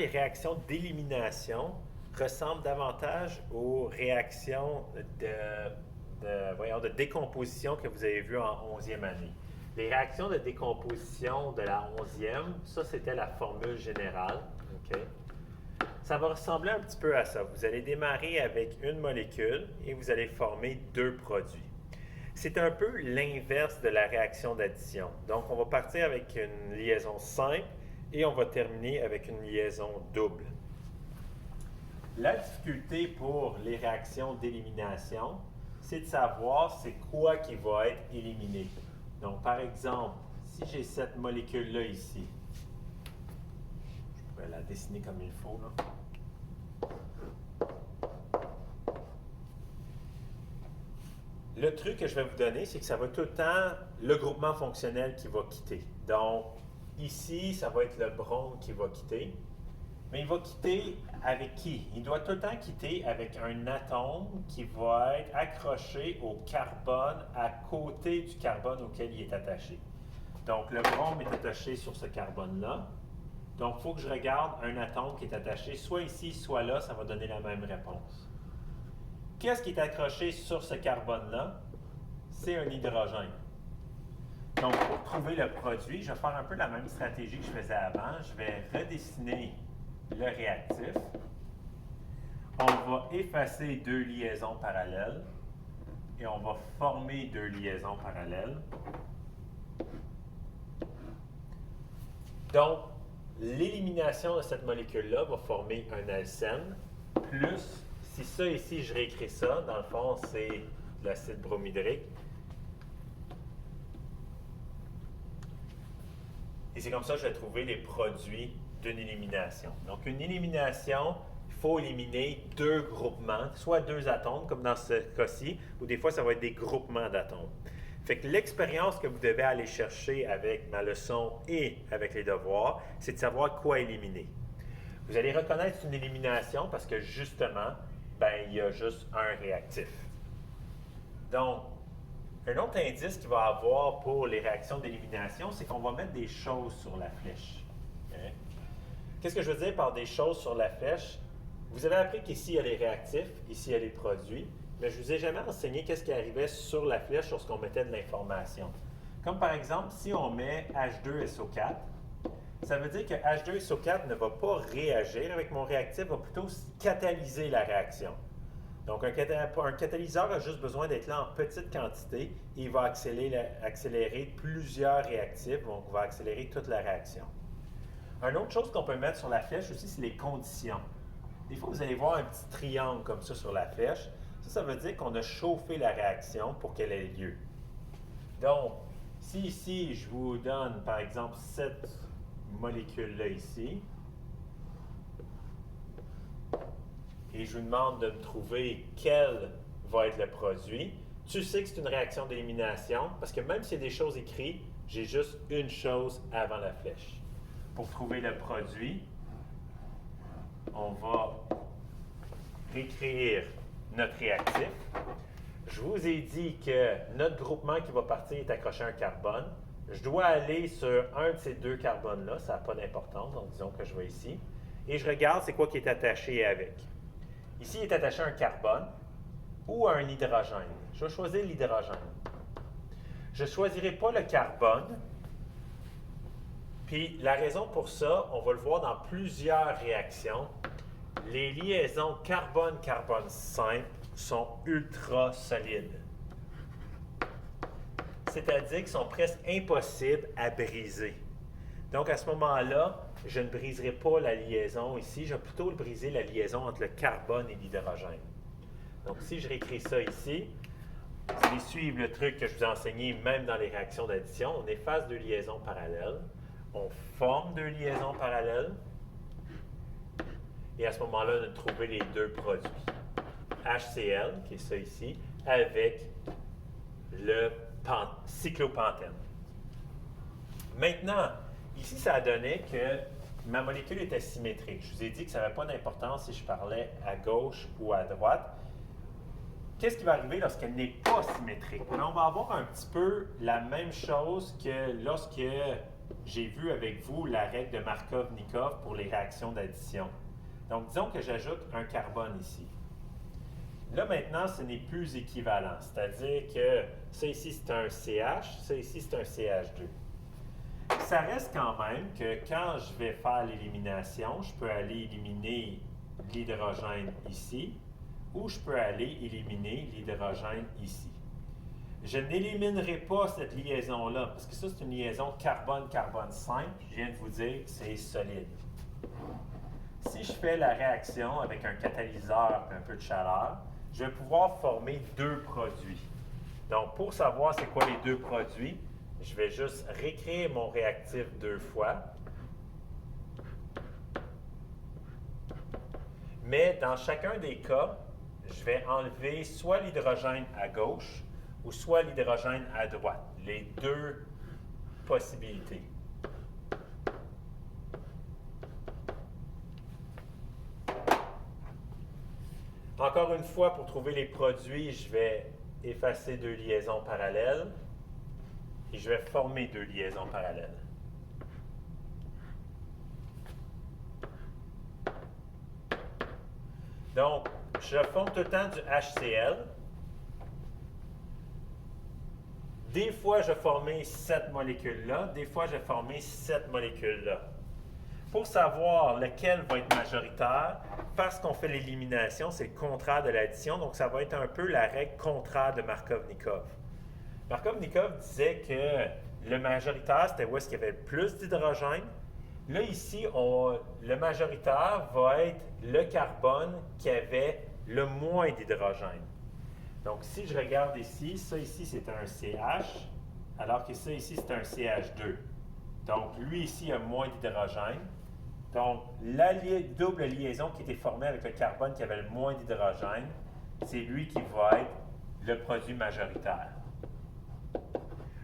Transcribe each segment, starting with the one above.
les réactions d'élimination ressemblent davantage aux réactions de décomposition que vous avez vues en 11e année. Les réactions de décomposition de la 11e, ça c'était la formule générale. OK? Ça va ressembler un petit peu à ça. Vous allez démarrer avec une molécule et vous allez former deux produits. C'est un peu l'inverse de la réaction d'addition. Donc, on va partir avec une liaison simple et on va terminer avec une liaison double. La difficulté pour les réactions d'élimination, c'est de savoir c'est quoi qui va être éliminé. Donc, par exemple, si j'ai cette molécule-là ici, je pourrais la dessiner comme il faut, là. Le truc que je vais vous donner, c'est que ça va tout le temps le groupement fonctionnel qui va quitter. Donc, ici, ça va être le brome qui va quitter. Mais il va quitter avec qui? Il doit tout le temps quitter avec un atome qui va être accroché au carbone à côté du carbone auquel il est attaché. Donc, le brome est attaché sur ce carbone-là. Donc, il faut que je regarde un atome qui est attaché soit ici, soit là, ça va donner la même réponse. Qu'est-ce qui est accroché sur ce carbone-là? C'est un hydrogène. Donc, pour trouver le produit, je vais faire un peu la même stratégie que je faisais avant. Je vais redessiner le réactif. On va effacer deux liaisons parallèles et on va former deux liaisons parallèles. Donc, l'élimination de cette molécule-là va former un alcène, plus, si ça ici, je réécris ça, dans le fond, c'est l'acide bromhydrique. Et c'est comme ça que je vais trouver les produits d'une élimination. Donc, une élimination, il faut éliminer deux groupements, soit deux atomes, comme dans ce cas-ci, ou des fois, ça va être des groupements d'atomes. Fait que l'expérience que vous devez aller chercher avec ma leçon et avec les devoirs, c'est de savoir quoi éliminer. Vous allez reconnaître une élimination parce que justement, il y a juste un réactif. Donc, un autre indice qu'il va y avoir pour les réactions d'élimination, c'est qu'on va mettre des choses sur la flèche. Okay? Qu'est-ce que je veux dire par des choses sur la flèche? Vous avez appris qu'ici, il y a les réactifs, ici, il y a les produits, mais je ne vous ai jamais enseigné qu'est-ce qui arrivait sur la flèche lorsqu'on mettait de l'information. Comme par exemple, si on met H2SO4, ça veut dire que H2SO4 ne va pas réagir avec mon réactif, va plutôt catalyser la réaction. Donc, un catalyseur a juste besoin d'être là en petite quantité et il va accélérer plusieurs réactifs, donc il va accélérer toute la réaction. Une autre chose qu'on peut mettre sur la flèche aussi, c'est les conditions. Des fois, vous allez voir un petit triangle comme ça sur la flèche. Ça veut dire qu'on a chauffé la réaction pour qu'elle ait lieu. Donc, si ici, je vous donne, par exemple, cette molécule-là ici, et je vous demande de me trouver quel va être le produit, tu sais que c'est une réaction d'élimination, parce que même s'il y a des choses écrites, j'ai juste une chose avant la flèche. Pour trouver le produit, on va réécrire notre réactif. Je vous ai dit que notre groupement qui va partir est accroché à un carbone. Je dois aller sur un de ces deux carbones-là, ça n'a pas d'importance, donc disons que je vais ici. Et je regarde c'est quoi qui est attaché avec. Ici, il est attaché à un carbone ou à un hydrogène. Je vais choisir l'hydrogène. Je ne choisirai pas le carbone. Puis la raison pour ça, on va le voir dans plusieurs réactions. Les liaisons carbone-carbone simple sont ultra solides. C'est-à-dire qu'ils sont presque impossibles à briser. Donc à ce moment-là, je ne briserai pas la liaison ici, je vais plutôt briser la liaison entre le carbone et l'hydrogène. Donc si je réécris ça ici, vous allez suivre le truc que je vous ai enseigné même dans les réactions d'addition. On efface deux liaisons parallèles, on forme deux liaisons parallèles, et à ce moment-là, on a trouvé les deux produits. HCl, qui est ça ici, avec le cyclopentène. Maintenant, ici, ça a donné que ma molécule était symétrique. Je vous ai dit que ça n'avait pas d'importance si je parlais à gauche ou à droite. Qu'est-ce qui va arriver lorsqu'elle n'est pas symétrique? On va avoir un petit peu la même chose que lorsque j'ai vu avec vous la règle de Markov-Nikov pour les réactions d'addition. Donc, disons que j'ajoute un carbone ici. Là, maintenant, ce n'est plus équivalent. C'est-à-dire que ça ici, c'est un CH, ça ici, c'est un CH2. Ça reste quand même que quand je vais faire l'élimination, je peux aller éliminer l'hydrogène ici, ou je peux aller éliminer l'hydrogène ici. Je n'éliminerai pas cette liaison-là, parce que ça, c'est une liaison carbone-carbone simple. Je viens de vous dire que c'est solide. Si je fais la réaction avec un catalyseur et un peu de chaleur, je vais pouvoir former deux produits. Donc, pour savoir c'est quoi les deux produits, je vais juste réécrire mon réactif deux fois. Mais dans chacun des cas, je vais enlever soit l'hydrogène à gauche ou soit l'hydrogène à droite. Les deux possibilités. Encore une fois, pour trouver les produits, je vais effacer deux liaisons parallèles et je vais former deux liaisons parallèles. Donc, je forme tout le temps du HCl. Des fois, je vais former cette molécule-là. Des fois, je vais former cette molécule-là. Pour savoir lequel va être majoritaire, parce qu'on fait l'élimination, c'est le contraire de l'addition, donc ça va être un peu la règle contraire de Markov-Nikov. Markov-Nikov disait que le majoritaire, c'était où est-ce qu'il y avait le plus d'hydrogène. Là, ici, le majoritaire va être le carbone qui avait le moins d'hydrogène. Donc, si je regarde ici, ça ici, c'est un CH, alors que ça ici, c'est un CH2. Donc, lui ici a moins d'hydrogène. Donc, la double liaison qui était formée avec le carbone qui avait le moins d'hydrogène, c'est lui qui va être le produit majoritaire.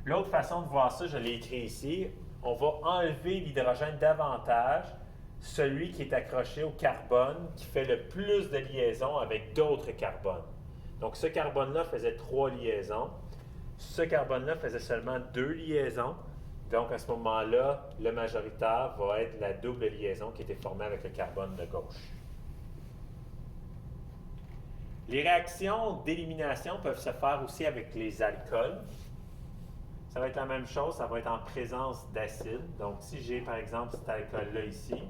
L'autre façon de voir ça, je l'ai écrit ici, on va enlever l'hydrogène davantage, celui qui est accroché au carbone qui fait le plus de liaisons avec d'autres carbones. Donc, ce carbone-là faisait 3 liaisons. Ce carbone-là faisait seulement 2 liaisons. Donc, à ce moment-là, le majoritaire va être la double liaison qui était formée avec le carbone de gauche. Les réactions d'élimination peuvent se faire aussi avec les alcools. Ça va être la même chose, ça va être en présence d'acide. Donc, si j'ai par exemple cet alcool-là ici,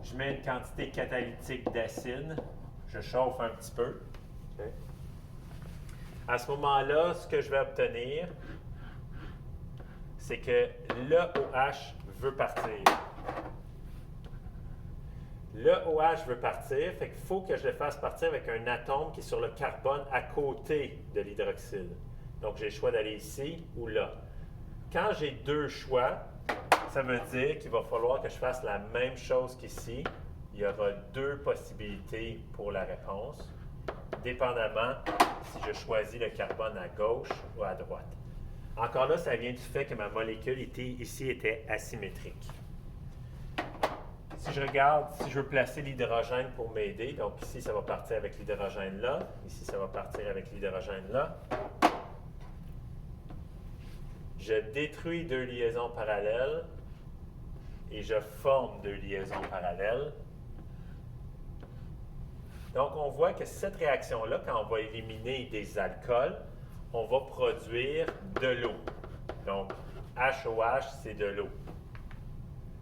je mets une quantité catalytique d'acide, je chauffe un petit peu. Okay. À ce moment-là, ce que je vais obtenir, c'est que le OH veut partir. Le OH veut partir, fait qu'il faut que je le fasse partir avec un atome qui est sur le carbone à côté de l'hydroxyde. Donc, j'ai le choix d'aller ici ou là. Quand j'ai deux choix, ça veut dire qu'il va falloir que je fasse la même chose qu'ici. Il y aura deux possibilités pour la réponse, dépendamment si je choisis le carbone à gauche ou à droite. Encore là, ça vient du fait que ma molécule ici était asymétrique. Si je regarde, si je veux placer l'hydrogène pour m'aider, donc ici, ça va partir avec l'hydrogène là, ici, ça va partir avec l'hydrogène là. Je détruis deux liaisons parallèles et je forme deux liaisons parallèles. Donc, on voit que cette réaction-là, quand on va éliminer des alcools, on va produire de l'eau. Donc, HOH, c'est de l'eau.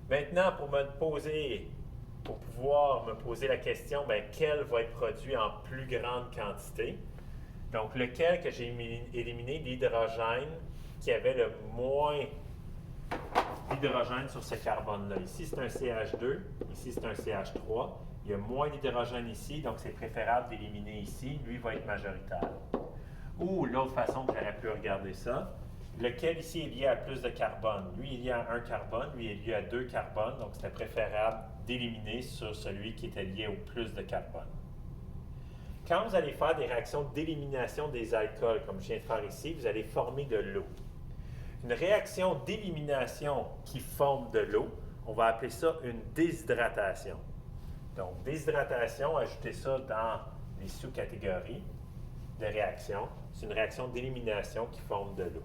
Maintenant, pour pouvoir me poser la question, bien, quel va être produit en plus grande quantité? Donc, lequel que j'ai éliminé, l'hydrogène qui avait le moins d'hydrogène sur ce carbone-là. Ici, c'est un CH2, ici, c'est un CH3. Il y a moins d'hydrogène ici, donc c'est préférable d'éliminer ici. Lui va être majoritaire. Ou l'autre façon que j'aurais pu regarder ça, lequel ici est lié à plus de carbone? Lui est lié à un carbone, lui est lié à 2 carbones, donc c'était préférable d'éliminer sur celui qui était lié au plus de carbone. Quand vous allez faire des réactions d'élimination des alcools, comme je viens de faire ici, vous allez former de l'eau. Une réaction d'élimination qui forme de l'eau, on va appeler ça une déshydratation. Donc, déshydratation, ajoutez ça dans les sous-catégories de réaction. C'est une réaction d'élimination qui forme de l'eau.